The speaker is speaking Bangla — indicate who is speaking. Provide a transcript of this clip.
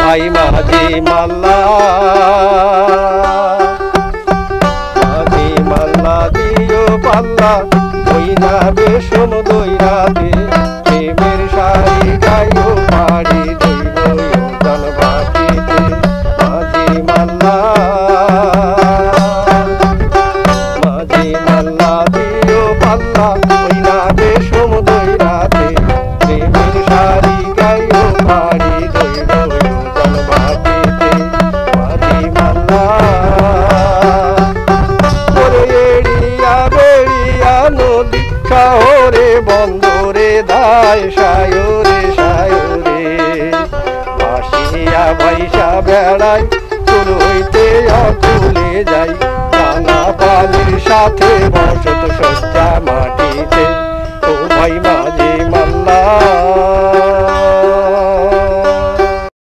Speaker 1: ভাই মাঝি মাল্লা, মাঝি মাল্লা দিও পাল্লা, ওই না বেশম দইরাতে, প্রেমের শাড়ি গাইও পাড়ি দইল ইউজান বাটিতে। মাঝি মাল্লা, মাঝি মাল্লা দিও পাল্লা, ওই না বেশম দইরাতে, প্রেমের শাড়ি গাইও পাড়ি দইল ইউজান বাটিতে। মাঝি মাল্লা নদী শহরে বন্দরে দায় সায়রে সায়রে, ভাসিয়া ভাইসা বেড়াই চুল হইতে অকুলে যাই, টানা পানির সাথে বসত সজ্জা মাটিতে। ও ভাই মাঝি